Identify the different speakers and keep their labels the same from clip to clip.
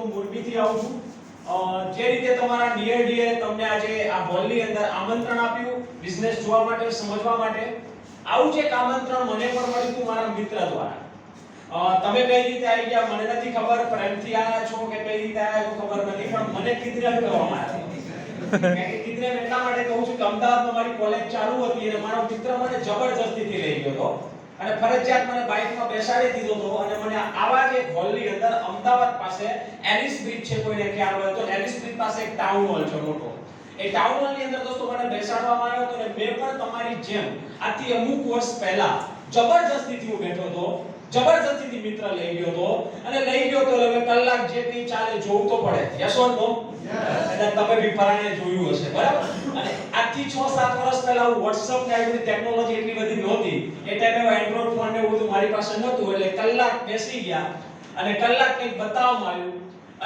Speaker 1: હું મોરબીથી આવું છું. જે રીતે તમારા નિયર ડીએ તમને આજે આ હોલની અંદર આમંત્રણ આપ્યું બિઝનેસ જોવા માટે, સમજવા માટે, આવું જ એક આમંત્રણ મને પણ મળ્યું હતું મારા મિત્ર દ્વારા. તમે કઈ રીતે આવી ગયા મને નથી ખબર, પ્રેમથી આવ્યા છો કે કઈ રીતે આવ્યા છો ખબર નથી, પણ મને કિડનેપ કરવામાં આવ્યા. કિડનેપ એટલા માટે કહું છું કે અમદાવાદમાં મારી કોલેજ ચાલુ હતી અને મારો મિત્ર મને જબરજસ્તીથી લઈ ગયો હતો અને ફરજિયાત મને બાઇકમાં બેસાડી દીધો હતો અને મને આવા જ એક હોલની અંદર અમદાવાદ પાસે એલિસ બ્રિજ છે, કોઈને ખ્યાલ હોય તો એલિસ બ્રિજ પાસે એક ટાઉન હોલ છે મોટો. એ ટાઉન હોલની અંદર દોસ્તો મને બેસાડવામાં આવ્યો હતો અને મેં પણ તમારી જેમ આજથી અમુક વર્ષ પહેલા જબરજસ્તીથી હું બેઠો હતો, જબરજસ્તીથી મિત્ર લઈ ગયો હતો અને લઈ ગયો તો હવે કલાક જે કઈ ચાલે જોવું તો પડે. Yes or no? યસ. તમે બી પરાણે જોયું હશે, બરાબર? અને આજથી 6-7 વર્ષ પહેલા હું WhatsApp ને આવી બધી ટેકનોલોજી એટલી બધી નહોતી, એ ટાઈમે એન્ડ્રોઇડ ફોન ને બધું મારી પાસે નહોતું, એટલે કલાક બેસી ગયા અને કલાક કંઈક બતાવવામાં આવ્યું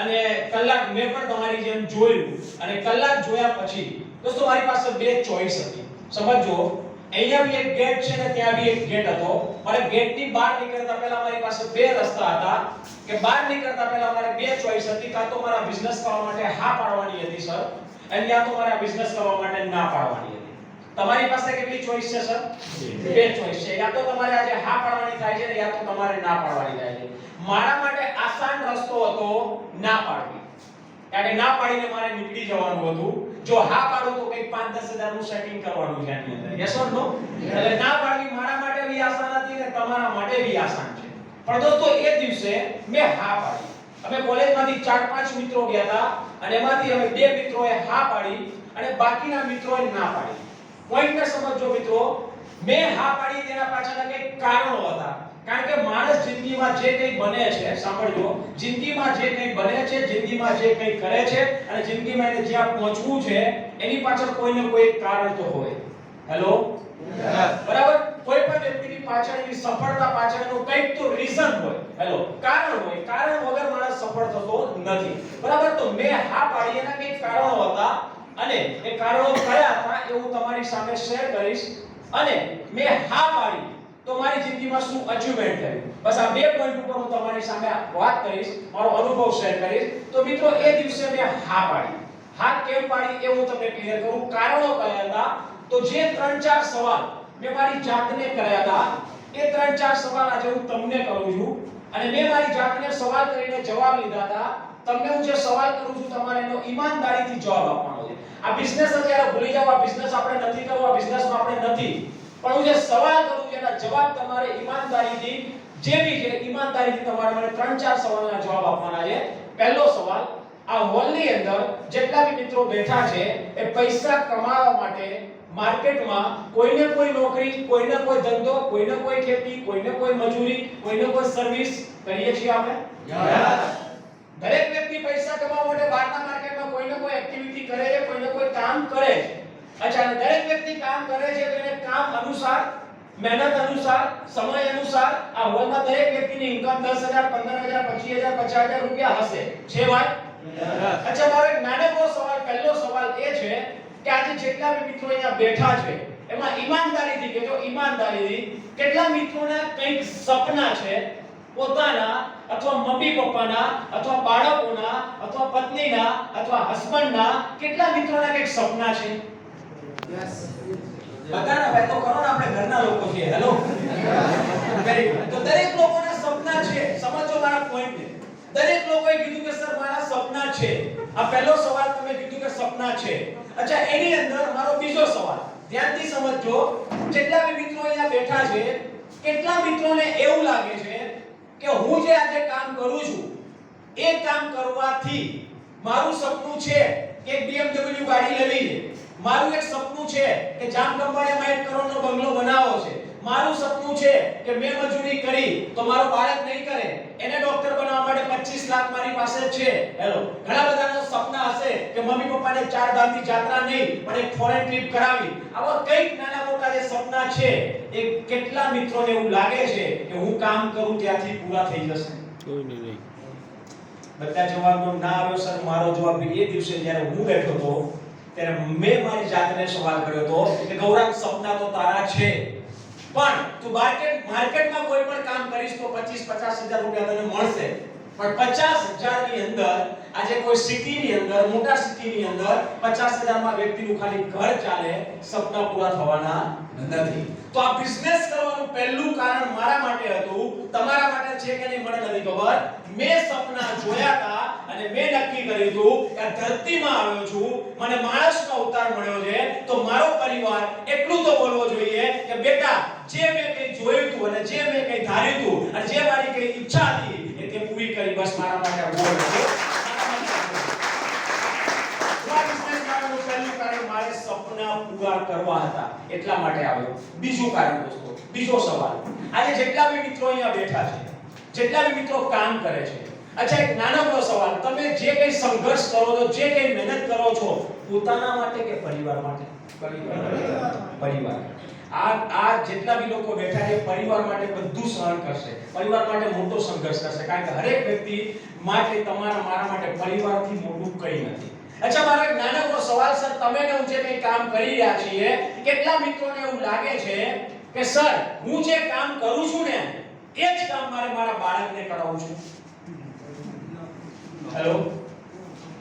Speaker 1: અને કલાક મેં પણ તમારી જેમ જોયું અને કલાક જોયા પછી દોસ્તો મારી પાસે બે ચોઈસ હતી. સમજો, અહીંયા બી એક ગેટ છે ને ત્યાં બી એક ગેટ હતો. મારે ગેટની બહાર નીકળતા પહેલા મારી પાસે બે રસ્તા હતા કે બહાર નીકળતા પહેલા મારે બે ચોઈસ હતી. કાં તો મારા બિઝનેસ કરવા માટે હા પાડવાની હતી સર, અને યા તો મારા બિઝનેસ કરવા માટે ના પાડવાની હતી. તમારી પાસે કેટલી ચોઈસ છે સર? બે ચોઈસ છે. યા તો તમારે આજે હા પાડવાની થાય છે ને યા તો તમારે ના પાડવાની થાય છે. મારા માટે આસાન રસ્તો હતો ના પાડવી, કારણ કે ના પાડીને મારે નીકળી જવાનું હતું. જો હા પાડું તો કંઈક 5-10 હજાર નું સેટિંગ કરવાનું છે આની અંદર. યસ ઓર નો? એટલે ના પાડવી મારા માટે બી આસાન હતી અને તમારા માટે બી આસાન છે. પણ દોસ્તો એ દિવસે મેં હા પાડી. અમે કોલેજમાંથી 4-5 મિત્રો ગયા હતા અને એમાંથી અમે બે મિત્રોએ હા પાડી અને બાકીના મિત્રોએ ના પાડી. પોઈન્ટને સમજો મિત્રો, મેં હા પાડી તેના પાછળના કંઈક કારણો હતા. કારણ કે માણસ જિંદગીમાં જે કંઈ બને છે, સાંભળજો, જિંદગીમાં જે કંઈ બને છે, જિંદગીમાં જે કંઈ કરે છે અને જિંદગીમાં એને જ્યાં પહોંચવું છે એની પાછળ કોઈ ને કોઈ કારણ તો હોય. હેલો? બરાબર? કોઈ પણ વ્યક્તિની પાછળ એની સફળતા પાછળનું કંઈક તો રીઝન હોય. હેલો? કારણ હોય. કારણ વગર માણસ સફળ થતો નથી. બરાબર? તો મેં હા પાડી એના કંઈક કારણો હતા અને એ કારણો કયા હતા એ હું તમારી સામે શેર કરીશ અને મેં હા પાડી તો મારી જિંદગીમાં શું અચીવમેન્ટ થયું, બસ આ બે પોઈન્ટ ઉપર હું તમારી સામે વાત કરીશ, મારો અનુભવ શેર કરીશ. તો મિત્રો એ દિવસે મેં હા પાડી. હા કેમ પાડી એ હું તમને ક્લિયર કરું. કારણો કયા હતા? તો જે 3-4 સવાલ મેં મારી જાતને કર્યા હતા એ 3-4 સવાલ આજે હું તમને કરું છું અને મેં મારી જાતને સવાલ કરીને જવાબ લીધા હતા. તમને હું જે સવાલ કરું છું તમારે એનો ઈમાનદારીથી જવાબ આપવાનો છે. આ બિઝનેસ અત્યારે ભૂલી જાવ, આ બિઝનેસ આપણે નથી કરવો, આ બિઝનેસમાં આપણે નથી, પણ હું જે સવાલ કરું છું એના જવાબ તમારે ઈમાનદારીથી જે બી છે ઈમાનદારીથી તમારે મને 3-4 સવાલના જવાબ આપવાના છે. પહેલો સવાલ, આ હોલની અંદર જેટલા બી મિત્રો બેઠા છે એ પૈસા કમાવા માટે માર્કેટમાં કોઈને કોઈ નોકરી, કોઈને કોઈ ધંધો, કોઈને કોઈ ખેતી, કોઈને કોઈ મજૂરી, કોઈને કોઈ સર્વિસ કરીએ છીએ આપણે? દરેક વ્યક્તિ પૈસા કમાવા માટે બહારના માર્કેટમાં કોઈને કોઈ એક્ટિવિટી કરે છે, કોઈને કોઈ કામ કરે છે. અચ્છા, અને દરેક વ્યક્તિ કામ કરે છે તો એને કામ અનુસાર, મહેનત અનુસાર, સમય અનુસાર આ હોલમાં દરેક વ્યક્તિની ઇન્કમ 10,000, 15,000, 25,000, 50,000 રૂપિયા હશે. છે ભાઈ? અચ્છા, મારો એક નાનકડો સવાલ, પહેલો સવાલ એ છે કે આજે જેટલા બી મિત્રો અહીંયા બેઠા છે એમાં ઈમાનદારીથી કહેજો, ઈમાનદારીથી કેટલા મિત્રોના કંઈક સપના છે પોતાના અથવા મમ્મી પપ્પાના અથવા બાળકોના અથવા પત્નીના અથવા હસબન્ડના, કેટલા મિત્રોના કંઈક સપના છે? યસ. બતાના ભાઈ તો કરો ને, આપણે ઘરના લોકો છીએ. હેલો? Very good. તો દરેક લોકોના સપના છે. સમજો મારા પોઈન્ટને. દરેક લોકોએ કીધું કે સર મારા સપના છે. આ પહેલો સવાલ તમે કીધું કે સપના છે. અચ્છા, એની અંદર મારો બીજો સવાલ ધ્યાનથી સમજજો. જેટલા બી મિત્રો અહીંયા બેઠા છે કેટલા મિત્રોને એવું લાગે છે કે હું જે આજે કામ કરું છું એ કામ કરવાથી મારું સપનું છે કે BMW ગાડી લેવી છે, મારું એક સપનું છે કે જામખંભાળિયામાં 1 કરોડનો બંગલો બનાવવો છે, મારું સપનું છે કે મેં મજૂરી કરી તો મારો બાળક નહીં કરે, એને ડોક્ટર બનાવવા માટે 25 લાખ મારી પાસે છે. હેલો? ઘણા બધાના સપના હશે કે મમ્મી પપ્પાને 4 ધામની યાત્રા નહીં પણ એક ફોરેન ટ્રીપ કરાવી. આવા કંઈક નાના મોટા જે સપના છે એ કેટલા મિત્રોને એવું લાગે છે કે હું કામ કરું ત્યાંથી પૂરા થઈ જશે? કોઈ નહીં. બધા જવાબનો ના આવ્યો સર. મારો જવાબ એ દિવસે જ્યારે હું બેઠો હતો ત્યારે મેં મારી જાતને સવાલ કર્યો હતો કે ગૌરવ, સપના તો તારા છે પણ તું માર્કેટમાં કોઈ પણ કામ કરીશ તો 25-50 હજાર રૂપિયા તને મળશે, પણ 50,000 ની અંદર આજે કોઈ સિટીની અંદર મોટા સિટીની અંદર 50,000 માં વ્યક્તિનું ખાલી ઘર ચાલે, સપના પૂરા થવાના નથી. તો આ બિઝનેસ કરવાનું પહેલું કારણ મારા માટે હતું, તમારા માટે છે કે નહીં મને નથી ખબર. મેં સપના જોયા હતા અને મેં નક્કી કર્યું હતું કે ધરતીમાં આવ્યો છું, મને માણસનો અવતાર મળ્યો છે, તો મારો પરિવાર એટલું તો બોલવો જોઈએ કે બેટા જે મેં કંઈ જોયું હતું અને જે મેં કંઈ ધાર્યું હતું અને જે મારી કંઈ ઈચ્છા હતી એ તે પૂરી કરી. બસ મારા માટે ગોલ છે. મારે સપના પૂરા કરવા હતા એટલા માટે આવ્યો. બીજું કારણ દોસ્તો, બીજો સવાલ, આજે જેટલા બી મિત્રો અહીંયા બેઠા છે, જેટલા બી મિત્રો કામ કરે છે, અચ્છા એક નાનકડો સવાલ, તમે જે કંઈ સંઘર્ષ કરો છો, જે કંઈ મહેનત કરો છો, પોતાના માટે કે પરિવાર માટે? પરિવાર. આ જેટલા બી લોકો બેઠા છે પરિવાર માટે બધું સહન કરશે, પરિવાર માટે મોટો સંઘર્ષ કરશે, કારણ કે હરેક વ્યક્તિ માટે તમારા મારા માટે પરિવારથી મોટું કંઈ નથી. અચ્છા મારો એક નાનકડો સવાલ, સર તમે ને હું જે કંઈ કામ કરી રહ્યા છીએ, કેટલા મિત્રોને એવું લાગે છે કે સર હું જે કામ કરું છું ને એ જ કામ મારા બાળકને કરાવું છું? હેલો,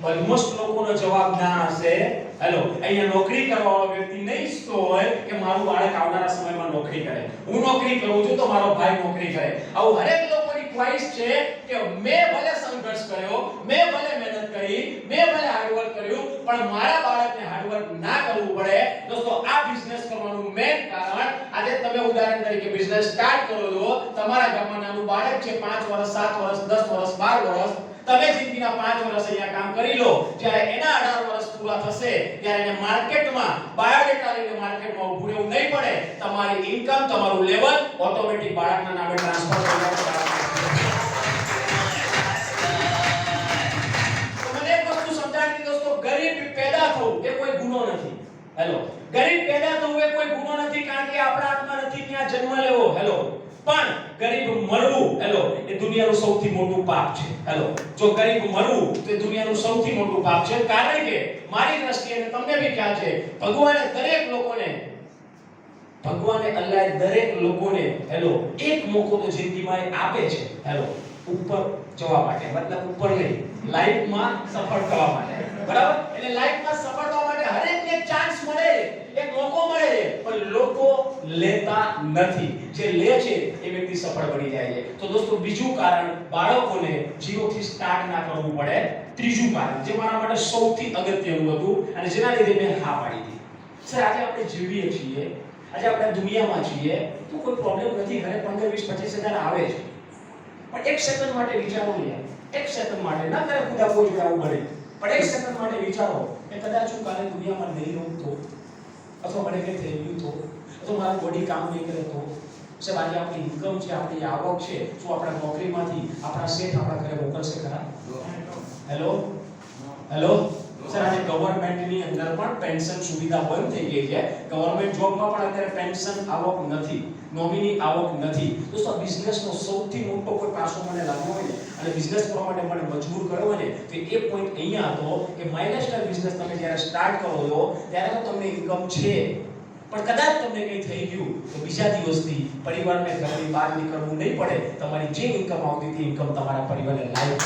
Speaker 1: ઓલમોસ્ટ લોકોનો જવાબ ના હશે. હેલો, અહીંયા નોકરી કરવા વાળો વ્યક્તિ નહીં ઈચ્છતો હોય કે મારું બાળક આવનારા સમયમાં નોકરી કરે, હું નોકરી કરું છું તો મારો ભાઈ નોકરી કરે. આવું હરેક લોકોની ખ્વાહિશ છે કે મેં ભલે સંઘર્ષ કર્યો, મેં ભલે મહેનત કરી, મેં ભલે હાર્ડવર્ક કર્યું, પણ મારા બાળકને હાર્ડવર્ક ના કરવું પડે. દોસ્તો આ બિઝનેસ કરવાનું મેઇન કારણ, આજે તમે ઉદાહરણ તરીકે બિઝનેસ સ્ટાર્ટ કરો છો, તમારા ગામમાં નાનું બાળક છે, 5 વર્ષ, 7 વર્ષ, 10 વર્ષ, 12 વર્ષ, તમે જિંદગીના 5 વર્ષ અહીંયા કામ કરી લો, જ્યારે એના 18 વર્ષ પૂરા થશે ત્યારે એને માર્કેટમાં બાયોડેટા લઈને માર્કેટમાં ઊભું રહેવું નહીં પડે. તમારી ઇન્કમ, તમારું લેવલ ઓટોમેટિક બાળકના નામે ટ્રાન્સફર થઈ જશે. તો મને એક વસ્તુ સમજાવી દોસ્તો, ગરીબ પેદા થવું એ કોઈ ગુનો નથી. હેલો, ગરીબ પેદા થવું એ કોઈ ગુનો નથી, કારણ કે આપણા હાથમાં નથી ત્યાં જન્મ લેવો. હેલો, પણ ગરીબ મરવું, હેલો, એ દુનિયાનું સૌથી મોટું પાપ છે. હેલો, જો ગરીબ મરવું તો એ દુનિયાનું સૌથી મોટું પાપ છે, કારણ કે મારી દ્રષ્ટિએ અને તમને બી ખ્યાલ છે, ભગવાને અલ્લાહે દરેક લોકોને હેલો એક મોકો તો જિંદગીમાં આપે છે. હેલો, ઉપર જવા માટે, મતલબ ઉપર નહીં, લાઈફમાં સફળ થવા માટે. બરાબર? એટલે લાઈફમાં સફળ થવા માટે હરેકને એક ચાન્સ મળે, એક મોકો મળે, પણ લોકો લેતા નથી. જે લે છે એ વ્યક્તિ સફળ બની જાય છે. તો દોસ્તો બીજું કારણ, બાળકોને ઝીરોથી સ્ટાર્ટ ના કરવું પડે. ત્રીજું કારણ, જે મારા માટે સૌથી અગત્યનું હતું અને જેના લીધે મેં હા પાડી હતી, સર આજે આપણે જીવીએ છીએ, આજે આપણે દુનિયામાં છીએ તો કોઈ પ્રોબ્લેમ નથી, ઘરે 15, 20, 25 હજાર આવે છે, પણ એક સેકન્ડ માટે વિચારો ને, એક સેકન્ડ માટે, ના કરે ખુદા કોઈ જોડે આવું બને, પણ એક સેકન્ડ માટે વિચારો કે કદાચ હું કાલે દુનિયામાં નહીં રહું તો, અથવા મને કંઈ થઈ ગયું તો, અથવા મારું બોડી કામ નહીં કરે તો, સાહેબ આજે આપણી ઇન્કમ છે, આપણી આવક છે, શું આપણા નોકરીમાંથી આપણા શેઠ આપણા ઘરે મોકલશે ખરા? હેલો, સર આજે ગવર્નમેન્ટની અંદર પણ પેન્શન સુવિધા બંધ થઈ ગઈ છે, ગવર્નમેન્ટ જોબમાં પણ અત્યારે પેન્શન આવક નથી, નોમિની આવક નથી. દોસ્તો બિઝનેસનો સૌથી મોટો કોઈ પાસો મને લાગ્યો હોય ને અને બિઝનેસ કરવા માટે મને મજબૂર કર્યો હોય ને તો એ પોઈન્ટ અહીંયા હતો કે માય લાઇફસ્ટાઇલ બિઝનેસ તમે જ્યારે સ્ટાર્ટ કરો છો ત્યારે તો તમને ઇન્કમ છે, પણ કદાચ તમને કંઈ થઈ ગયું તો બીજા દિવસથી પરિવારને ઘરની બહાર નીકળવું નહીં પડે, તમારી જે ઇન્કમ આવતી હતી ઇન્કમ તમારા પરિવારને લાઈફ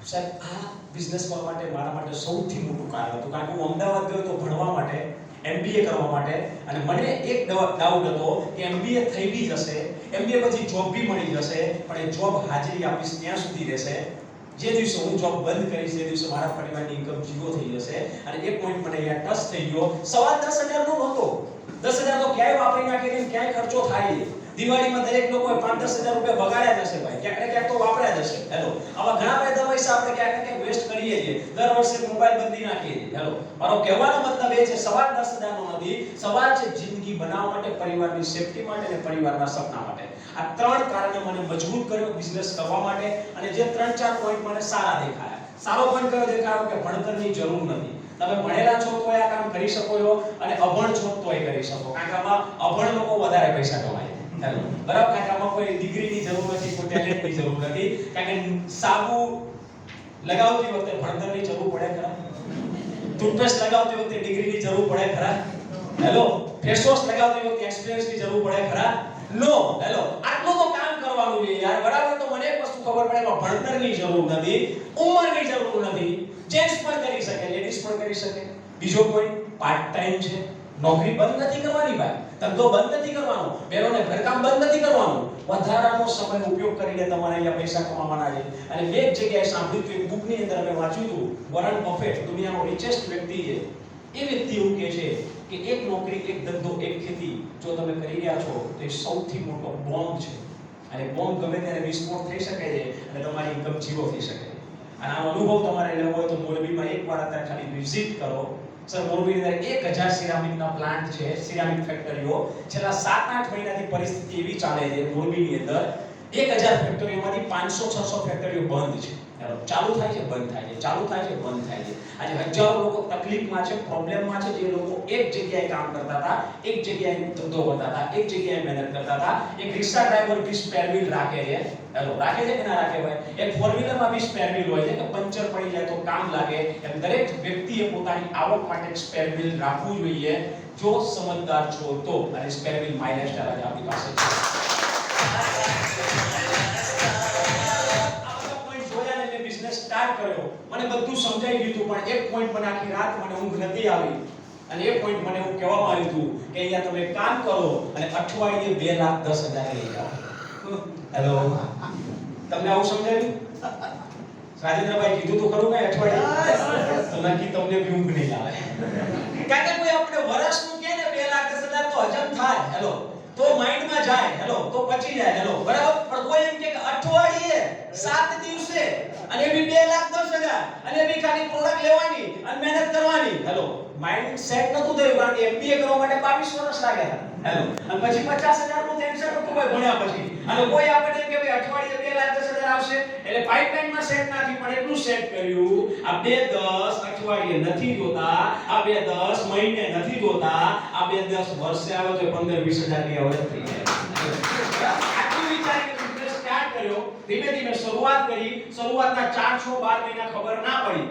Speaker 1: સાહેબ આ બિઝનેસ કરવા માટે મારા માટે સૌથી મોટું કારણ હતું, કારણ કે હું અમદાવાદ ગયો તો ભણવા માટે, MBA કરવા માટે, અને મને એક ડાઉટ હતો કે MBA થઈ બી જશે, MBA પછી જોબ બી મળી જશે, પણ એ જોબ હાજરી આપીશ ત્યાં સુધી રહેશે, જે દિવસે હું જોબ બંધ કરીશ એ દિવસે મારા પરિવારની ઇન્કમ ઝીરો થઈ જશે. અને એ પોઈન્ટ મને અહીંયા ટચ થઈ ગયો. સવાલ 10,000 નો નહોતો, 10,000 તો ક્યાંય વાપરી નાખીને ક્યાંય ખર્ચો થાય. દિવાળીમાં દરેક લોકોએ 5-10,000 રૂપિયા બગાડ્યા જશે ભાઈ, ક્યાંક ને ક્યાંક તો વાપર્યા જશે. હેલો, આવા ઘણા બધા પૈસા આપણે ક્યાંક ને ક્યાંક વેસ્ટ કરીએ છીએ, દર વર્ષે મોબાઈલ બદલી નાખીએ છીએ. હેલો, મારો કહેવાનો મતલબ એ છે સવાલ 10,000 નો નથી, સવાલ છે જિંદગી બનાવવા માટે, પરિવારની સેફટી માટે અને પરિવારના સપના માટે. આ ત્રણ કારણે મને મજબૂત કર્યો બિઝનેસ કરવા માટે, અને જે 3-4 પોઈન્ટ મને સારા દેખાયા. સારો પોઈન્ટ કયો દેખાયો કે ભણતરની જરૂર નથી, તમે ભણેલા છો તો આ કામ કરી શકો છો, અને અભણ છો તોય કરી શકો, કારણ કે આમાં અભણ લોકો વધારે પૈસા કમાય. હેલો, બરાબર? કારણ કે આમાં કોઈ ડિગ્રીની જરૂર નથી, કોઈ ટેલેન્ટની જરૂર નથી, કારણ કે સાબુ લગાવતી વખતે ભણતરની જરૂર પડે ખરા? ટૂથપેસ્ટ લગાવતી વખતે ડિગ્રીની જરૂર પડે ખરા? હેલો, ફેસ વોશ લગાવતી વખતે એક્સપિરિયન્સની જરૂર પડે ખરા? નો હેલો આટલું તો કામ કરવાનું છે યાર બરાબર તો મને એક વસ્તુ ખબર પડે કે ભણતરની જરૂર નથી ઉંમરની જરૂર નથી જેન્ટ્સ પણ કરી શકે લેડીઝ પણ કરી શકે બીજો કોઈ પાર્ટ ટાઈમ છે નોકરી બંધ નથી કરવાની ભાઈ ધંધો બંધ નથી કરવાનો બેરોને ઘરકામ બંધ નથી કરવાનું વધારાનો સમય ઉપયોગ કરીને તમારે અહીંયા પૈસા કમાવાના છે અને બે જગ્યાએ સાંભળ્યું હતું એક બુકની અંદર અમે વાંચ્યું હતું વોરન બફેટ દુનિયાનો રિચેસ્ટ વ્યક્તિ છે એ વ્યક્તિ એવું કહે છે કે એક નોકરી એક ધંધો એક ખેતી જો તમે કરી રહ્યા છો તો એ સૌથી મોટો બોમ્બ છે અને બોમ્બ ગમે ત્યારે વિસ્ફોટ થઈ શકે છે અને તમારી ઇન્કમ ઝીરો થઈ શકે છે અને આ અનુભવ તમારે લેવો હોય તો મોરબીમાં એકવાર અત્યારે ખાલી વિઝિટ કરો સર મોરબીની અંદર 1000 સિરામિકના પ્લાન્ટ છે સિરામિક ફેક્ટરીઓ છેલ્લા 7-8 મહિનાથી પરિસ્થિતિ એવી ચાલે છે મોરબીની અંદર 1000 ફેક્ટરીઓમાંથી 500-600 ફેક્ટરીઓ બંધ છે ચાલુ થાય છે બંધ થાય છે ચાલુ થાય છે બંધ થાય છે આજે હજારો લોકો તકલીફમાં છે પ્રોબ્લેમમાં છે જે લોકો એક જગ્યાએ કામ કરતા હતા એક જગ્યાએ ધંધો કરતા હતા એક જગ્યાએ મહેનત કરતા હતા એક રિક્ષા ડ્રાઈવર બી સ્પેર વ્હીલ રાખે છે હેલો રાખે છે કે ના રાખે ભાઈ એક ફોર વ્હીલરમાં બી સ્પેર વ્હીલ હોય છે કે પંચર પડી જાય તો કામ લાગે એમ દરેક વ્યક્તિએ પોતાની આવક માટે સ્પેર વ્હીલ રાખવું જોઈએ જો સમજદાર છો તો અને સ્પેર વ્હીલ માય લાઈફસ્ટાઈલ આજે આપણી પાસે છે સ્ટાર્ટ કર્યો મને બધું સમજાઈ ગયું હતું પણ એક પોઈન્ટ મને આખી રાત મને ઊંઘ નથી આવી અને એ પોઈન્ટ મને એવું કહેવામાં આવ્યું હતું કે અહીંયા તમે કામ કરો અને અઠવાડિયે 2,10,000 લઈ જાઓ હેલો તમને આવું સમજાયું રાજેન્દ્રભાઈ કીધું તો ખરું કે અઠવાડિયે તો નક્કી તમને બી ઊંઘ નહીં આવે કારણ કે કોઈ આપણે વર્ષનું કે ને 2,10,000 તો હજમ થાય હેલો તો માઇન્ડમાં જાય હેલો તો પચી જાય હેલો બરાબર પણ કોઈ એમ કે અઠવાડિયે 7 દિવસે અને એ બી 2,10,000 અને એ બી ખાલી પ્રોડક્ટ લેવાની અને મહેનત કરવાની હેલો માઇન્ડ સેટ નતું થયું કારણ કે MBA કરવા માટે 22 વર્ષ લાગ્યા હેલો અને પછી 50,000 નું ટેન્શન હતું ભાઈ ભણ્યા પછી અને કોઈ આપણે કે ભાઈ અઠવાડિયે 2,10,000 આવશે એટલે પાઇપલાઇનમાં સેટ નાખી પણ એટલું સેટ કર્યું આ 2,10 અઠવાડિયે નથી જોતા આ 2,10 મહિને નથી જોતા આ 2,10 વર્ષે આવે તો 15-20,000 ની આવક થઈ જાય આટલું વિચારી ધીમે ધીમે શરૂઆત કરી શરૂઆતના 4-6-12 મહિના ખબર ના પડી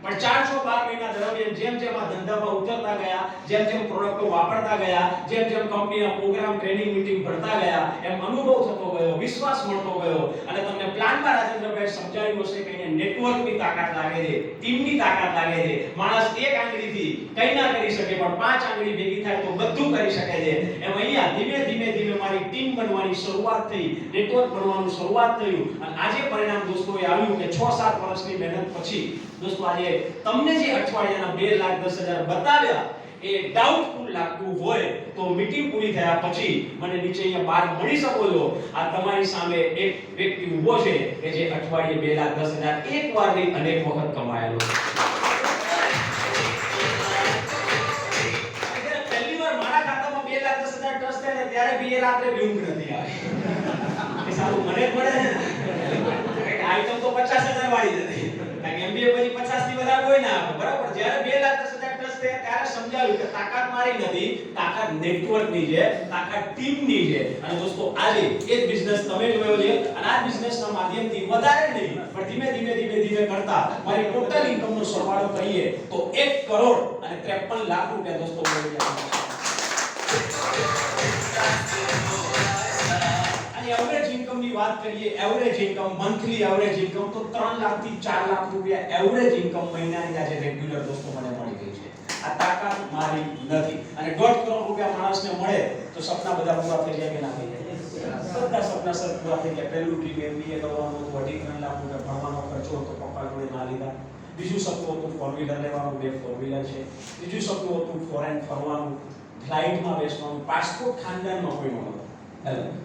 Speaker 1: પણ 4-6-12 મહિના દરમિયાન જેમ જેમ આ ધંધામાં ઉતરતા ગયા જેમ જેમ પ્રોડક્ટો વાપરતા ગયા જેમ જેમ કંપનીના પ્રોગ્રામ ટ્રેનિંગ મીટિંગ ભરતા ગયા એમ અનુભવ થતો ગયો વિશ્વાસ મળતો ગયો અને તમને પ્લાનમાં રાજેન્દ્રભાઈ સમજાવ્યું હશે કે અહીંયા નેટવર્કની તાકાત લાગે છે ટીમની તાકાત લાગે છે માણસ એક આંગળીથી કંઈ ના કરી શકે પણ 5 આંગળી ભેગી થાય તો બધું કરી શકે છે એમ અહીંયા ધીમે ધીમે મારી ટીમ બનવાની શરૂઆત થઈ નેટવર્ક બનવાનું શરૂઆત થયું અને આજે પરિણામ દોસ્તો એ આવ્યું કે 6-7 વર્ષની મહેનત પછી દોસ્તો આજે તમને જે અઠવાડિયાના 2,10,000 બતાવ્યા એ ડાઉટફુલ લાગતું હોય તો મીટિંગ પૂરી થયા પછી મને નીચે અહીંયા બહાર મળી શકો છો આ તમારી સામે એક વ્યક્તિ ઊભો છે કે જે અઠવાડિયે 2,10,000 એકવાર નહીં અનેક વખત કમાયેલો છે પહેલી વાર મારા ખાતામાં 2,10,000 ટચ થાય ને ત્યારે બી એ રાત્રે ઊંઘ નથી આવી એ સારું મને મળે ને આઈટમ તો 50,000 વાળી હતી કારણ કે MBA પછી 50 થી વધારે કોઈ ના આપે બરાબર જ્યારે 2,10,000 ટચ થયા ત્યારે સમજાવ્યું કે તાકાત મારી નથી તાકાત નેટવર્કની છે તાકાત ટીમની છે અને દોસ્તો આજે એ જ બિઝનેસ તમે જોયો છે અને આ બિઝનેસના માધ્યમથી વધારે નહીં પણ ધીમે કરતા મારી ટોટલ ઇન્કમનો સરવાળો કરીએ તો 1 કરોડ અને 53 લાખ રૂપિયા દોસ્તો મળી ગયા એવરેજ ઇન્કમ ની વાત કરીએ average income monthly average income તો 3 લાખ થી 4 લાખ રૂપિયા એવરેજ ઇન્કમ મહિનાની આજે રેગ્યુલર દોસ્તો મને મળી ગઈ છે આ તાકાત મારી નથી અને 1.5 કરોડ રૂપિયા માણસને મળે તો સપના બધા પૂરા થઈ જાય કે ના થઈ જાય બધા સપના સર પૂરા થઈ ગયા પહેલું ડ્રીમ MBA કરવાનું હતું 2.5 લાખ રૂપિયા ભણવાનો ખર્ચો હતો પપ્પા જોડે ના લીધા બીજું સપનું હતું 4 વ્હીલર લેવાનું 2 4 વ્હીલર છે બીજું સપનું હતું ફોરેન ફરવાનું ફ્લાઇટમાં બેસવાનું પાસપોર્ટ ખાનદાનમાં કોઈ નહોતો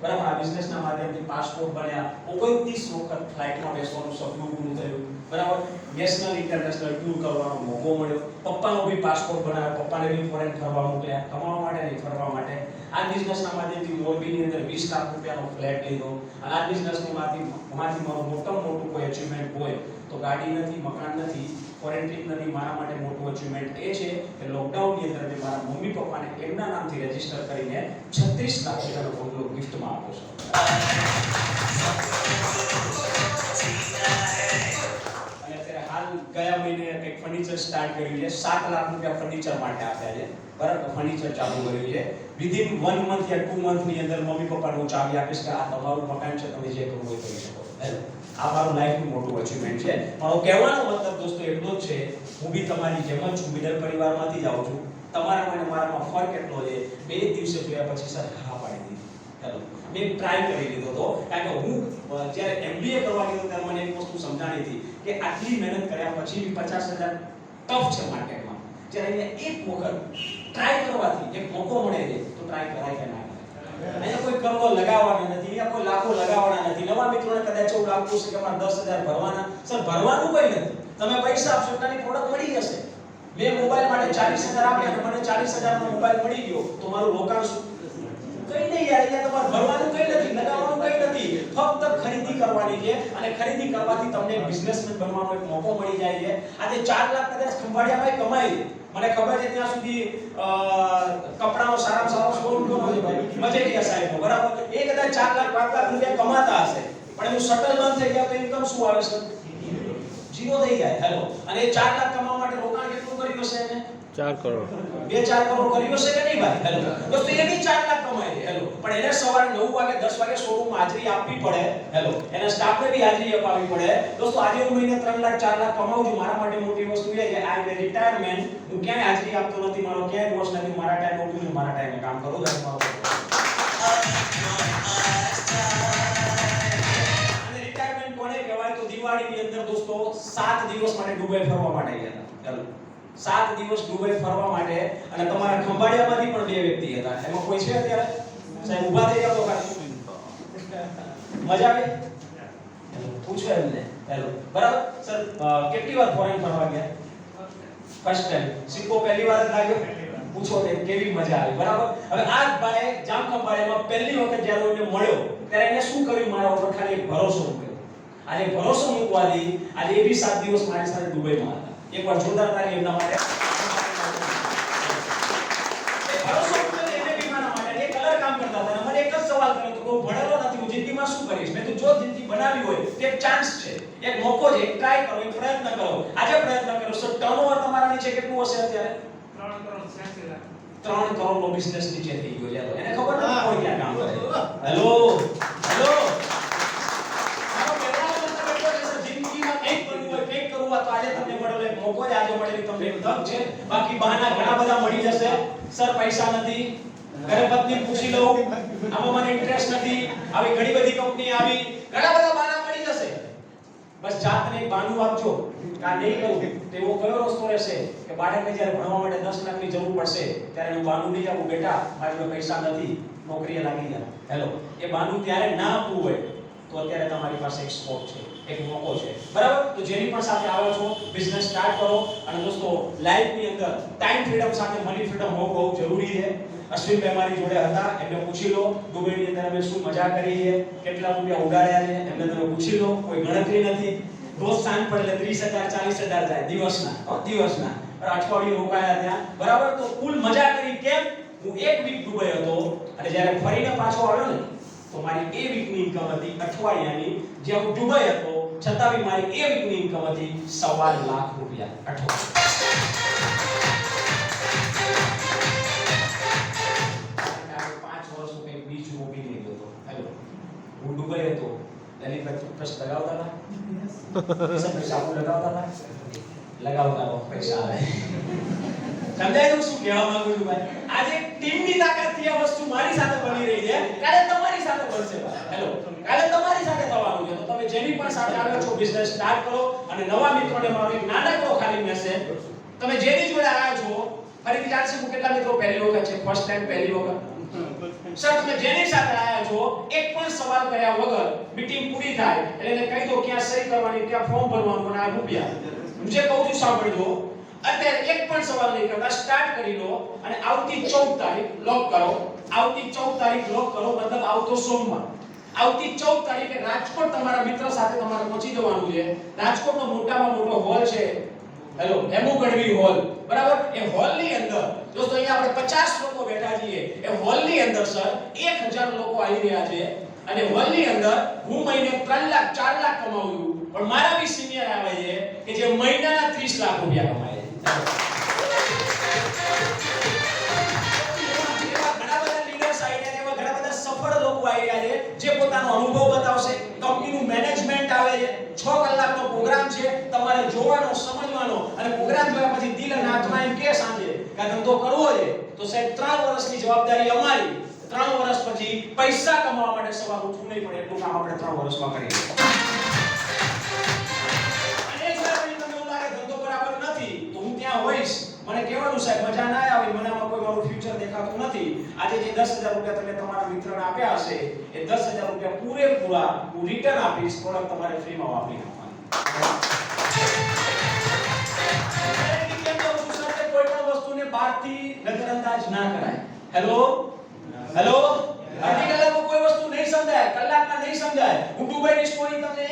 Speaker 1: બરાબર આ બિઝનેસના માધ્યમથી પાસપોર્ટ બન્યા 29 વખત ફ્લાઇટમાં બેસવાનું સપનું પૂરું થયું બરાબર નેશનલ ઇન્ટરનેશનલ ટૂર કરવાનો મોકો મળ્યો પપ્પાનો બી પાસપોર્ટ બનાવ્યો પપ્પાને બી ફોરેન ફરવા મોકલ્યા કમાવા માટે નહીં ફરવા માટે આ બિઝનેસના માધ્યમથી મોરબીની અંદર 20 લાખ રૂપિયાનો ફ્લેટ લીધો અને આ બિઝનેસની માંથી મારું મોટામાં મોટું કોઈ અચીવમેન્ટ હોય તો ગાડી નથી મકાન નથી ફોરેન ટ્રીપ નથી મારા માટે મોટું અચીવમેન્ટ એ છે કે લોકડાઉનની અંદર મેં મારા મમ્મી પપ્પાને એમના નામથી રજીસ્ટર કરીને 36 લાખ રૂપિયાનો બંગલો ગિફ્ટમાં આપ્યો છે અને અત્યારે હાલ ગયા મહિને એક ફર્નિચર સ્ટાર્ટ કર્યું છે, 7 લાખ રૂપિયા ફર્નિચર માટે આપ્યા છે, બરાબર? ફર્નિચર ચાલુ કર્યું છે. વિધિન 1 મંથ યા 2 મંથ ની અંદર મમ્મી પપ્પાને હું ચાવી આપીશ કે આ તમારું મકાન છે, તમે જે કરવું હોય કરી શકો. આ મારું લાઈફનું મોટું અચીવમેન્ટ છે. મારો કહેવાનો મતલબ દોસ્તો એટલો જ છે, હું બી તમારી જેમ જ છું, મિડલ પરિવારમાંથી જ આવું છું. તમારા અને મારામાં ફરક એટલો છે, 2 દિવસે જોયા પછી સર હા પાડી દીધી. ચાલો મેં ટ્રાય કરી લીધો હતો, કારણ કે હું જ્યારે MBA કરવા ગયો ત્યારે મને એક વસ્તુ સમજાણી હતી કે આટલી મહેનત કર્યા પછી 50,000 ટફ છે માર્કેટમાં. જ્યારે અહીંયા એક વખત ટ્રાય કરવાથી એક મોકો મળે છે તો ટ્રાય કરાય કે ના કરાય. અહીંયા કોઈ કરોડો લગાવવાના નથી, અહીંયા કોઈ લાખો લગાવવાના નથી. નવા મિત્રોને કદાચ એવું લાગતું છે કે અમારે 10,000 ભરવાના. સર ભરવાનું કંઈ નથી, તમે પૈસા આપશો એટલાની પ્રોડક્ટ મળી જશે. મેં મોબાઈલ માટે 40,000 આપ્યા અને મને 40,000 નો મોબાઈલ મળી ગયો તો મારું રોકાણ શું? કઈ નહીં યાર, અહીંયા તમારે ભરવાનું કઈ નથી, લગાવવાનું કઈ નથી, ફક્ત ખરીદી કરવાની છે. અને ખરીદી કરવાથી તમને બિઝનેસમેન બનવાનો એક મોકો મળી જાય છે. આજે 4 લાખ કદાચ ખંભાળિયાભાઈ કમાઈ, મને ખબર છે ત્યાં સુધી કપડાનો સારામાં સારો શોરૂમ કોનો છે ભાઈ? મજેરિયા સાહેબનો, બરાબર? એ કદાચ 4 લાખ 5 લાખ રૂપિયા કમાતા હશે, પણ એનું શટલ બંધ થઈ ગયા તો ઇન્કમ શું આવે છે? જીરો થઈ જાય. હેલો, અને એ 4 લાખ કમાવા માટે રોકાણ કેટલું કર્યું હશે એને? 4 કરોડ 2-4 કરોડ કર્યું હશે કે નહીં ભાઈ? હેલો દોસ્તો, એ બી 4 લાખ કમાય છે. હેલો, પણ એને સવારે 9 વાગે 10 વાગે શોરૂમમાં હાજરી આપવી પડે. હેલો, એના સ્ટાફને બી હાજરી અપાવવી પડે. દોસ્તો આજે હું મહિને 3 લાખ 4 લાખ કમાઉં છું, મારા માટે મોટી વસ્તુ એ છે આઈ એમ રિટાયરમેન્ટ. હું ક્યાંય હાજરી આપતો નથી, મારો ક્યાંય બોસ નથી, મારા ટાઈમે ઉઠું છું, મારા ટાઈમે કામ કરું છું. અને રિટાયરમેન્ટ કોને કહેવાય? તો દિવાળીની અંદર દોસ્તો 7 દિવસ માટે દુબઈ ફરવા માટે ગયા હતા. હેલો, 7 દિવસ દુબઈ ફરવા માટે. અને તમારા ખંભાળિયામાંથી પણ 2 વ્યક્તિ હતા. એમાં કોઈ છે અત્યારે? સાહેબ ઊભા થઈ જાવ તો ખાલી મજા આવે. પૂછો એમને. હેલો, બરાબર સર, કેટલી વાર ફોરેન ફરવા ગયા? First time. સિક્કો પહેલી વાર જ લાગ્યો? પૂછો તે કેવી મજા આવી. બરાબર, હવે આ ભાઈ જામ ખંભાળિયામાં પહેલી વખત જ્યારે એને મળ્યો ત્યારે એને શું કર્યું? મારા ઉપર ખાલી એક ભરોસો મૂક્યો. આજે ભરોસો મૂકવાથી આજે એ બી 7 દિવસ મારી સાથે દુબઈમાં હતા. એકવાર જોરદાર તાળી એમના માટે. એ ભરોસો મૂક્યો એને બી મારા માટે. એ કલર કામ કરતા હતા. મને એક જ સવાલ કર્યો તો હું ભણેલો નથી, હું જિંદગીમાં શું કરીશ? મેં તો જો જિંદગી બનાવી હોય તો એક ચાન્સ છે, એક મોકો છે, એક ટ્રાય કરો, એક પ્રયત્ન કરો. આજે પ્રયત્ન કરો. સર ટર્નઓવર તમારા નીચે કેટલું હશે અત્યારે? 3 કરોડ નો બિઝનેસ નીચે થઈ ગયો છે. એને ખબર નથી કોઈ ક્યાં કામ કરે. હેલો હેલો, તો આજે તમને મળેલો એક મોકો છે, આજે મળેલી તમને એક તક છે. બાકી બહાના ઘણા બધા મળી જશે. સર પૈસા નથી, ઘરે પત્ની પૂછી લઉં, આમાં મને ઇન્ટરેસ્ટ નથી, આવી ઘણી બધી કંપની આવી, ઘણા બધા બહાના મળી જશે. બસ જાતને એક બહાનું આપજો કે આ નહીં કરું. તો એવો કયો રસ્તો રહેશે કે બાળકને જ્યારે ભણવા માટે 10 લાખની જરૂર પડશે ત્યારે હું બહાનું નહીં આપું, બેટા મારી પાસે પૈસા નથી, નોકરીએ લાગી જા. હેલો, એ બહાનું ત્યારે ના આપવું હોય તો અત્યારે તમારી પાસે એક સ્કોપ છે, એક મોકો છે. બરાબર, તો જેની પણ સાથે આવો છો બિઝનેસ સ્ટાર્ટ કરો. અને દોસ્તો લાઈફની અંદર ટાઈમ ફ્રીડમ સાથે મની ફ્રીડમ હોવું બહુ જરૂરી છે. અશ્વિનભાઈ મારી જોડે હતા, એમને પૂછી લો દુબઈની અંદર અમે શું મજા કરી છે, કેટલા રૂપિયા ઉડાડ્યા છે, એમને તમે પૂછી લો. કોઈ ગણતરી નથી. રોજ સાંજ પડે 30,000 40,000 જાય દિવસના. અઠવાડિયું રોકાયા ત્યાં. બરાબર, તો કુલ મજા કરી. કેમ? હું 1 વીક દુબઈ હતો અને જ્યારે ફરીને પાછો આવ્યો ને તો મારી એ વીકની ઇન્કમ હતી અઠવાડિયાની. જ્યાં હું દુબઈ હતો છતાં બી મારી એ વીકની ઇન્કમ હતી 1.25 લાખ રૂપિયા અઠવાડિયા. 5 વર્ષનો કંઈક બીચ મોબી નહીં ગયો હતો. હેલો, હું દુબઈ હતો. લલિતભાઈ ટૂથબ્રશ લગાવતા હતા, સાબુ લગાવતા પૈસા આવે. સમજાય શું કહેવા માંગુ છું ભાઈ? આજે ટીમની તાકાતથી આ વસ્તુ મારી સાથે બની રહી છે, કાલે તમારી સાથે બનશે. હેલો, કાલે તમારી સાથે થવાનું છે. તો તમે જેની પણ સાથે આવ્યો છો બિઝનેસ સ્ટાર્ટ કરો. અને નવા મિત્રોને મારો એક નાનકડો ખાલી મેસેજ, તમે જેની જોડે આવ્યા છો ફરીથી જાણશે હું કેટલા મિત્રો પહેલી વખત છે, ફર્સ્ટ ટાઈમ પહેલી વખત. સર તમે જેની સાથે આવ્યા છો એક પણ સવાલ કર્યા વગર મીટિંગ પૂરી થાય એટલે એને કહી દો ક્યાં સહી કરવાની, ક્યાં ફોર્મ ભરવાનું અને આ રૂપિયા. હું જે કહું છું સાંભળજો. અત્યારે એક પણ સવાલ નહીં કરતા, સ્ટાર્ટ કરી લો. અને આવતી 14 તારીખ લોક કરો. આવતી 14 તારીખ લોક કરો, મતલબ આવતો સોમવાર. આવતી 14 તારીખે રાજકોટ તમારા મિત્ર સાથે તમારે પહોંચી જવાનું છે. રાજકોટનો મોટામાં મોટો હોલ છે, હેલો હેમુ ગઢવી હોલ. બરાબર, એ હોલની અંદર દોસ્તો અહીંયા આપણે 50 લોકો બેઠા છીએ. એ હોલની અંદર સર 1000 લોકો આવી રહ્યા છે. અને વર્લ્ડની અંદર હું મહિને 3 લાખ 4 લાખ કમાઉં છું, પણ મારા બી સિનિયર આવે છે કે જે મહિનાના 30 લાખ રૂપિયા કમાય છે. સફળ લોકો આવ્યા છે જે પોતાનો અનુભવ બતાવશે. કંપનીનું મેનેજમેન્ટ આવે છે, 6 કલાકનો પ્રોગ્રામ છે, તમારે જોવાનો, સમજવાનો, અને પ્રોગ્રામ જોયા પછી દિલ અને આત્મા એમ કે સાંજે કે ધંધો કરવો છે તો સાહેબ 3 વર્ષની જવાબદારી અમારી. 3 વર્ષ પછી પૈસા કમાવા માટે સવાર ઉઠવું નહીં પડે એટલું કામ આપણે 3 વર્ષમાં કરીએ. અને જો તમને એવું લાગે ધંધો બરાબર નથી તો હું ત્યાં હોઈશ, મને કહેવાનું સાહેબ મજા ના આવી, મને આમાં કોઈ મારું ફ્યુચર દેખાતું નથી. આજે જે 10000 રૂપિયા તમે તમારા મિત્રને આપ્યા હશે એ 10000 રૂપિયા પૂરેપૂરા હું રિટર્ન આપીશ, પ્રોડક્ટ તમારે ફ્રીમાં વાપરી નાખવાની. કોઈ પણ વસ્તુને બહારથી નજરઅંદાજ ના કરાય. હેલો હેલો, અડધી કલાકમાં કોઈ વસ્તુ નહીં સમજાય, કલાકમાં નહીં સમજાય. હું દુબઈની સ્ટોરી તમને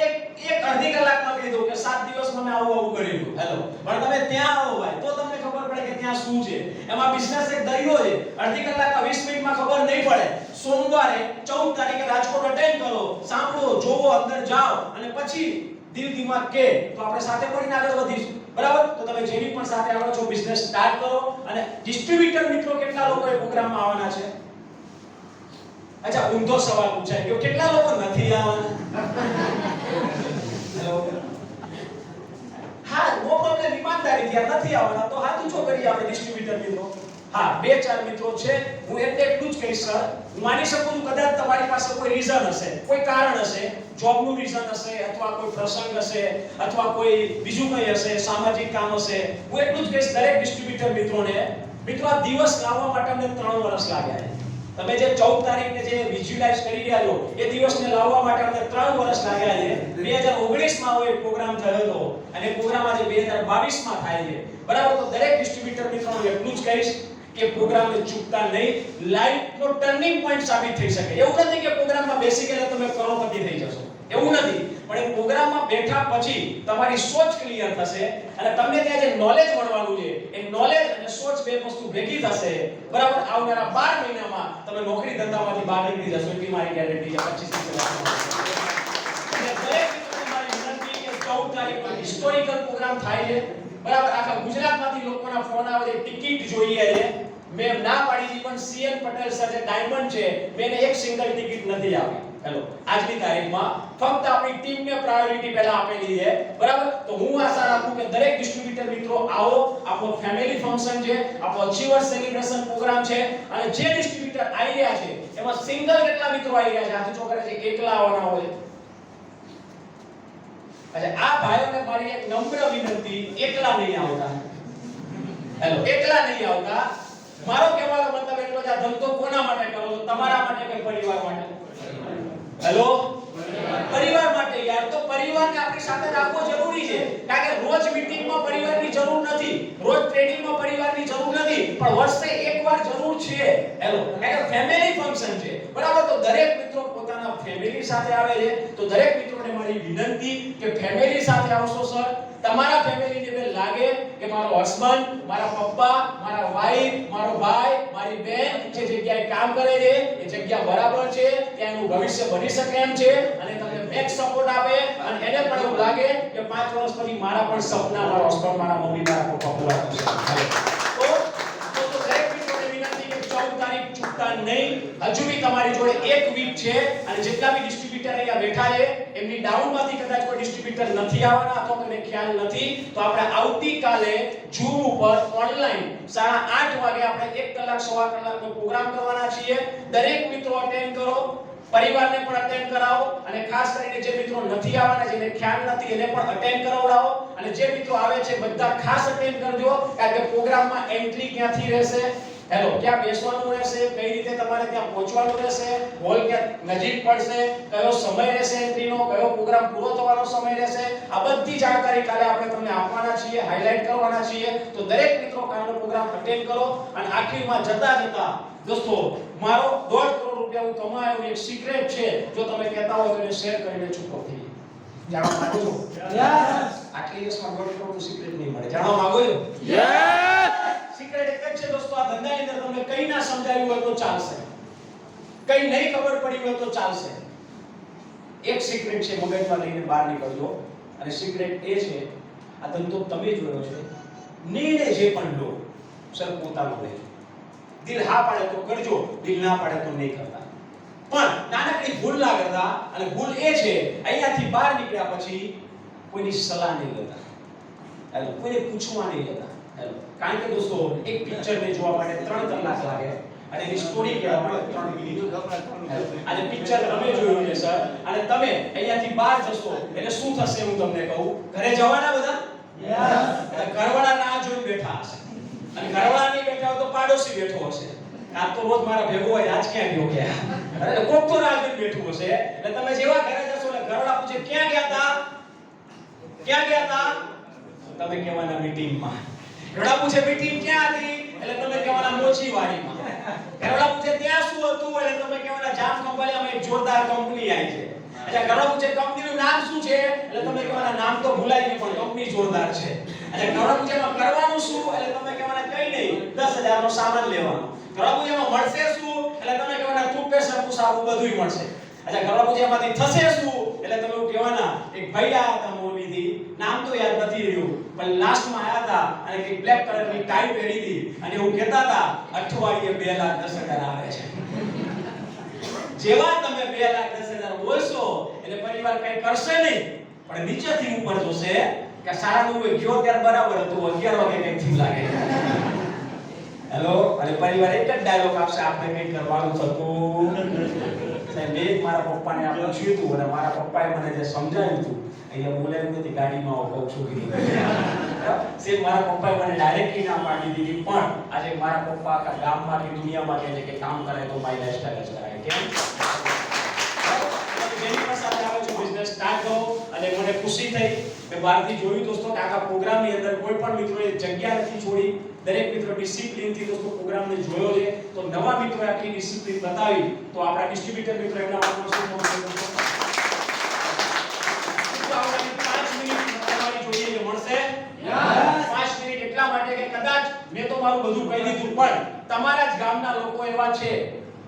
Speaker 1: એક અડધી કલાકમાં કહી દઉં કે 7 દિવસમાં મેં આવું કરેલું. હેલો, પણ તમે ત્યાં આવો ભાઈ તો તમને ખબર પડે કે ત્યાં શું છે. એમાં બિઝનેસ એક દરિયો છે. અડધી કલાકમાં 20 મિનિટમાં ખબર નહીં પડે. સોમવારે 14 તારીખે રાજકોટ અટેન્ડ કરો, સાંભળો, જોવો, અંદર જાઓ અને પછી દિલ દિમાગ કે તો આપણે સાથે મળીને આગળ વધીશું. બરાબર? તો તમે જેની પણ સાથે આવો છો બિઝનેસ સ્ટાર્ટ કરો. અને ડિસ્ટ્રીબ્યુટર મિત્રો કેટલા લોકો એ પ્રોગ્રામમાં આવવાના છે? અચ્છા, ઊંધો સવાલ પૂછાય કે કેટલા લોકો નથી આવવાના? હા, નો પ્રોબ્લેમ, ઈમાનદારી થી નથી આવવાના તો હાથ ઊંચો કરીએ આપણે ડિસ્ટ્રીબ્યુટર મિત્રો. હા, 2-4 મિત્રો છે. હું એટલું જ કહીશ સર, હું માની શકું છું કદાચ તમારી પાસે કોઈ રીઝન હશે, કોઈ કારણ હશે, જોબનું રીઝન હશે, અથવા કોઈ પ્રસંગ હશે, અથવા કોઈ બીજું કંઈ હશે, સામાજિક કામ હશે. હું એટલું જ કહીશ દરેક ડિસ્ટ્રીબ્યુટર મિત્રોને, મિત્રો આ દિવસ લાવવા માટે અમને 3 વર્ષ લાગ્યા છે. તમે જે 14 તારીખે જે વિઝ્યુલાઇઝ કરી રહ્યા છો એ દિવસને લાવવા માટે અમને 3 વર્ષ લાગ્યા છે. 2019 માં હોય પ્રોગ્રામ થયો હતો અને પ્રોગ્રામ આજે 2022 માં થાય છે. બરાબર? તો દરેક ડિસ્ટ્રીબ્યુટર મિત્રોને એટલું જ કહીશ કે પ્રોગ્રામને ચૂકતા નહીં. લાઈફનો ટર્નિંગ પોઈન્ટ સાબિત થઈ શકે. એવું નથી કે પ્રોગ્રામમાં બેસી ગયા તમે કરોડપતિ થઈ જશો, એવું નથી. પણ એ પ્રોગ્રામમાં બેઠા પછી તમારી સોચ ક્લિયર થશે અને તમને ત્યાં જે નોલેજ મળવાનું છે એ નોલેજ અને સોચ બે વસ્તુ ભેગી થશે. બરાબર? આવનારા 12 મહિનામાં તમે નોકરી ધંધામાંથી બહાર નીકળી જશો એટલી મારી ગેરંટી છે. 25 અને દરેક મિત્રોને મારી વિનંતી કે 14 તારીખનો હિસ્ટોરિકલ પ્રોગ્રામ થાય છે. બરાબર? આખા ગુજરાતમાંથી લોકોના ફોન આવે છે, ટિકિટ જોઈએ છે. મેં ના પાડી હતી પણ સીએન પટેલ સર જે ડાયમંડ છે મેં એક સિંગલ ટિકિટ નથી આપી. હેલો, આજની તારીખમાં ફક્ત આપણી ટીમને પ્રાયોરિટી પહેલા આપેલી છે. બરાબર? તો હું આશા રાખું કે દરેક ડિસ્ટ્રીબ્યુટર મિત્રો આવો. આપણો ફેમિલી ફંક્શન છે, આપણો અચીવર સેલિબ્રેશન પ્રોગ્રામ છે અને જે ડિસ્ટ્રીબ્યુટર આવી રહ્યા છે એમાં સિંગલ કેટલા મિત્રો આવી રહ્યા છે? હાથ ઊંચો કરે છે. એકલા આવવાના હોય. એટલે આ ભાઈઓને મારી એક નમ્ર વિનંતી, એકલા નહીં આવતા. હેલો, એકલા નહીં આવતા. મારો કહેવાનો મતલબ એટલો છે, આ ધંધો કોના માટે કરો છો? તમારા માટે કે પરિવાર માટે? હેલો, પરિવાર માટે. યાર, તો પરિવારને આપણી સાથે રાખવો જરૂરી છે. કારણ કે રોજ મીટિંગમાં પરિવારની જરૂર નથી, રોજ ટ્રેડિંગમાં પરિવારની જરૂર નથી, પણ વર્ષે એકવાર જરૂર છે. હેલો, કારણ કે ફેમિલી ફંક્શન છે. બરાબર? તો દરેક મિત્રો પોતાના ફેમિલી સાથે આવે છે. તો દરેક મિત્રોને મારી વિનંતી કે ફેમિલી સાથે આવશો સર. તમારા ફેમિલીને બે લાગે કે મારો હસબન્ડ, મારા પપ્પા, મારા વાઈફ, મારો ભાઈ, મારી બેન જે જગ્યાએ કામ કરે છે એ જગ્યા બરાબર છે, ત્યાં એનું ભવિષ્ય બની શકે એમ છે અને તમને બેક સપોર્ટ આપે અને એને પણ એવું લાગે કે 5 વર્ષ પછી મારા પણ સપના, મારો હસબન્ડ, મારા મમ્મી, મારા પપ્પા પૂરા થશે. તો દરેક મિત્રોને વિનંતી કે 14 તારીખ ચૂકતા નહીં. હજુ બી તમારી જોડે 1 વીક છે અને જેટલા બી ડિસ્ટ્રીબ્યુટર અહીંયા બેઠા છે એમની ડાઉનમાંથી કદાચ કોઈ ડિસ્ટ્રીબ્યુટર નથી આવવાના અથવા કોઈને ખ્યાલ નથી તો આપણે આવતીકાલે ઝૂમ ઉપર ઓનલાઈન 8:30 વાગે આપણે 1 કલાક સવા કલાકનો પ્રોગ્રામ કરવાના છીએ. દરેક મિત્રો અટેન્ડ કરો, પરિવારને પણ અટેન્ડ કરાવો અને ખાસ કરીને જે મિત્રો નથી આવવાના, જેને ખ્યાલ નથી એને પણ અટેન્ડ કરાવડાવો અને જે મિત્રો આવે છે બધા ખાસ અટેન્ડ કરજો. કારણ કે પ્રોગ્રામમાં એન્ટ્રી ક્યાંથી રહેશે, હેલો, ક્યાં બેસવાનું રહેશે, કઈ રીતે તમારે ત્યાં પહોંચવાનું રહેશે, હોલ ક્યાં નજીક પડશે, કયો સમય રહેશે એન્ટ્રીનો, કયો પ્રોગ્રામ પૂરો થવાનો સમય રહેશે, આ બધી જાણકારી કાલે આપણે તમને આપવાના છીએ, હાઇલાઇટ કરવાના છીએ. તો દરેક મિત્રો કાલનો પ્રોગ્રામ અટેન્ડ કરો અને આખીરમાં જતા દોસ્તો મારો 1.5 કરોડ રૂપિયા હું કમાયો એક સિક્રેટ છે. જો તમે કહેતા હો તો એને શેર કરીને ચૂકવો થઈ જાણવા માંગો છો? યસ. આટલી દિવસમાં 1.5 કરોડનું સિક્રેટ નહીં મળે. જાણવા માંગો છો? યસ. સિક્રેટ એક જ છે દોસ્તો, આ ધંધાની અંદર તમને કંઈ ના સમજાયું હોય તો ચાલશે, કંઈ નહીં ખબર પડી હોય તો ચાલશે, એક સિક્રેટ છે, મગજમાં લઈને બહાર નીકળજો. અને સિક્રેટ એ છે, આ ધંધો તમે જોયો છે, નિર્ણય જે પણ લો સર પોતાનો લેજો. દિલ હા પાડે તો કરજો, દિલ ના પાડે તો નહીં કરતા. પણ નાનકડી ભૂલ ના કરતા. અને ભૂલ એ છે, અહીંયાથી બહાર નીકળ્યા પછી કોઈની સલાહ નહીં લેતા, હેલો, કોઈને પૂછવા નહીં લેતા, હેલો. કારણ કે દોસ્તો એક પિક્ચરને જોવા માટે 3 કલાક લાગે અને એની સ્ટોરી કહેવા માટે 3 મિનિટ. આજે પિક્ચર તમે જોયું છે સર, અને તમે અહીંયાથી બહાર જશો એટલે શું થશે હું તમને કહું. ઘરે જવાના બધા? યસ. ઘરવાળા ના જોઈને બેઠા હશે, અને ઘરવાળા નહીં બેઠા હોય તો પાડોશી બેઠો હશે. આ તો રોજ મારા ભેગો હોય, આજ ક્યાં ગયો કે અરે કોક તો રાહ જોઈને બેઠું હશે. એટલે તમે જેવા ઘરે જશો એટલે ઘરવાળા પૂછે ક્યાં ગયા હતા, ક્યાં ગયા હતા, તમે કહેવાના મીટિંગમાં. ઘરવાળા પૂછે મીટિંગ ક્યાં હતી, એટલે તમે કહેવાના મોચીવાડીમાં. ઘરવાળા પૂછે ત્યાં શું હતું, એટલે તમે કહેવાના જામ કંપનીમાં એક જોરદાર કંપની આવી છે. એટલે ઘરવાળા પૂછે કંપનીનું નામ શું છે, એટલે તમે કહેવાના નામ તો ભૂલાઈ ગયું પણ કંપની જોરદાર છે. એટલે ઘરવાળા પૂછે એમાં કરવાનું શું, એટલે તમે કહેવાના કઈ નહીં, 10,000 નો સામાન લેવાનો. ઘરવાળા પૂછે એમાં મળશે શું, એટલે તમે કહેવાના ટૂથપેસ્ટ, શેમ્પૂ, સાબુ બધુંય મળશે. એટલે ઘરવાળા પૂછે એમાંથી થશે શું, એટલે તમે એવું કહેવાના એક ભાઈ આયા હતા મોરબીથી, નામ તો યાદ નથી રહ્યું, પણ લાસ્ટમાં આયા હતા અને એક બ્લેક કલરની ટાઈ પહેરી હતી અને એવું કહેતા હતા અઠવાડિયે 2,10,000 આવે છે. જેવા તમે 2,10,000 બોલશો એટલે પરિવાર કઈ કરશે નહીં, પણ નીચેથી ઉપર જોશે કે 9:30 ગયો ત્યારે બરાબર હતું, 11 વાગે કઈ થીમ લાગે. હેલો, અને પરિવાર એક જ ડાયલોગ આપશે, આપણે કઈ કરવાનું થતું સાહેબ. મેં મારા પપ્પાને આ પૂછ્યું હતું અને મારા પપ્પાએ મને જે સમજાવ્યું હતું, અહીંયા બોલાવ્યું નથી, ગાડીમાં આવો કહું છું કે મારા પપ્પાએ મને ડાયરેક્ટલી ના પાડી દીધી. પણ આજે મારા પપ્પા આખા ગામમાં કે દુનિયામાં કહે છે કે કામ કરે તો મારી લાઈફસ્ટાઈલ જ કરાય. કેમ? જેની પાસે આપણે આવ્યો છું બિઝનેસ સ્ટાર્ટ કરો, અને મને ખુશી થઈ. મેં બહારથી જોયું દોસ્તો કે આખા પ્રોગ્રામની અંદર કોઈ પણ મિત્રોએ જગ્યા નથી છોડી. દરેક મિત્રો ડિસિપ્લિનથી દોસ્તો પ્રોગ્રામને જોયો છે. તો નવા મિત્રોએ આટલી ડિસિપ્લિન બતાવી, તો આપણા ડિસ્ટ્રીબ્યુટર મિત્રો એમના માટે શું મળશે દોસ્તો? તો આપણે 5 મિનિટ તમારી જોઈએ છે, મળશે? યસ. 5 મિનિટ એટલા માટે કે કદાચ મેં તો મારું બધું કહી દીધું, પણ તમારા જ ગામના લોકો એવા છે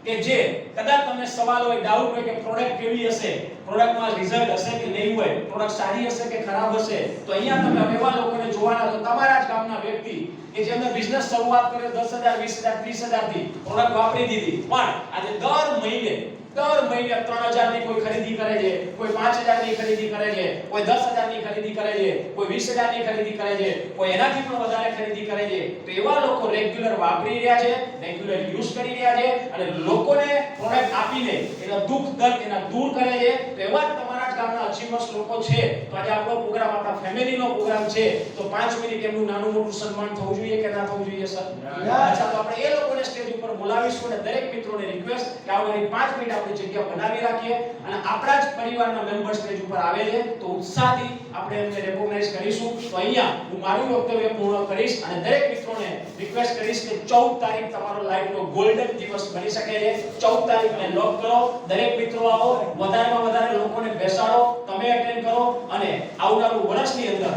Speaker 1: કે જે કદાચ તમને સવાલ હોય, ડાઉટ હોય કે પ્રોડક્ટ કેવી હશે, પ્રોડક્ટમાં રિઝલ્ટ હશે કે નહીં હોય, પ્રોડક્ટ સારી હશે કે ખરાબ હશે, તો અહીંયા તમે એવા લોકોને જોવાના. તો તમારા જ ગામના વ્યક્તિ કે જેમને બિઝનેસ શરૂઆત કર્યો 10,000 20,000 30,000 થી, પ્રોડક્ટ વાપરી દીધી, પણ આજે દર મહિને 3,000 ની કોઈ ખરીદી કરે છે, કોઈ 5,000 ની ખરીદી કરે છે, કોઈ 10,000 ની ખરીદી કરે છે, કોઈ 20,000 ની ખરીદી કરે છે, કોઈ એનાથી પણ વધારે ખરીદી કરે છે. તો એવા લોકો રેગ્યુલર વાપરી રહ્યા છે, રેગ્યુલર યુઝ કરી રહ્યા છે, અને લોકોને પ્રોડક્ટ આપીને એના દુઃખ દર્દ એના દૂર કરે છે. તો એવા જ તમારા જ ગામના અચીવર્સ લોકો છે. તો આજે આપણો પ્રોગ્રામ આપણા ફેમિલીનો પ્રોગ્રામ છે, તો 5 મિનિટ એમનું નાનું મોટું સન્માન થવું જોઈએ કે ના થવું જોઈએ સર? અચ્છા, તો આપણે એ લોકોને સ્ટેજ ઉપર બોલાવીશું અને દરેક મિત્રોને રિક્વેસ્ટ કે આવનારી 5 મિનિટ આપણે જગ્યા બનાવી રાખીએ, અને આપણા જ પરિવારના મેમ્બર સ્ટેજ ઉપર આવે છે તો ઉત્સાહથી આપણે એમને રેકોગ્નાઇઝ કરીશું. તો અહીંયા હું મારું વક્તવ્ય પૂર્ણ કરીશ અને દરેક મિત્રોને રિક્વેસ્ટ કરીશ કે 14 તારીખ તમારો લાઈફનો ગોલ્ડન દિવસ બની શકે છે. 14 તારીખને લોક કરો, દરેક મિત્રો આવો, વધારેમાં વધારે લોકોને બેસાડો, તમે અટેન્ડ કરો, અને આવનારું વર્ષની અંદર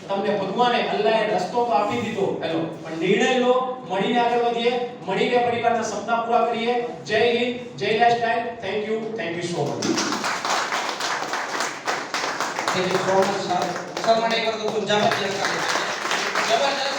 Speaker 1: તમને ભગવાને અલ્લાહે રસ્તો તો આપી દીધો, હેલો, પણ નિર્ણય લો, મળીને આગળ વધીએ, મળીને પરિવારના સપના પૂરા કરીએ. જય હિન્દ, જય lifestyle. Thank you so much.
Speaker 2: Thank you so much sir. Sir માટે એક વાર તો જબરદસ્ત